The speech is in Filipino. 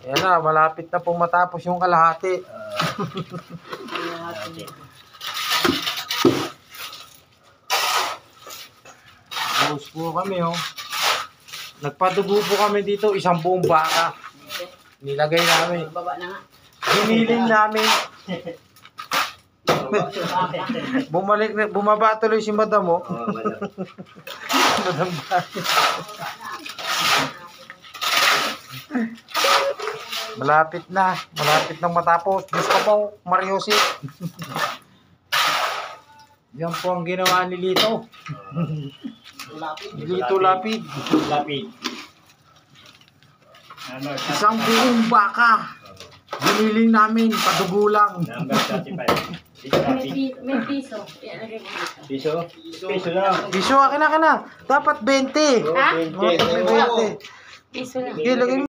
Ayan na, malapit na pong matapos yung kalahati. Buhos po kami, oh. Nagpadugo po kami dito, isang buong baka. Nilagay namin. Baba na nga. Hinilin namin. Bumaba tuloy si Madam, oh. Madam Malapit nang matapos. Diyos ko po, Mariosi. Yan po ang ginawa ni Lito. Lito Lapid. Isang buong baka. Giniling namin, padugo lang. Number 35. May piso. Piso? Piso lang. Biso, akin na. Dapat 20. Ha? Dapat may 20. Piso lang. Okay, lagay mo.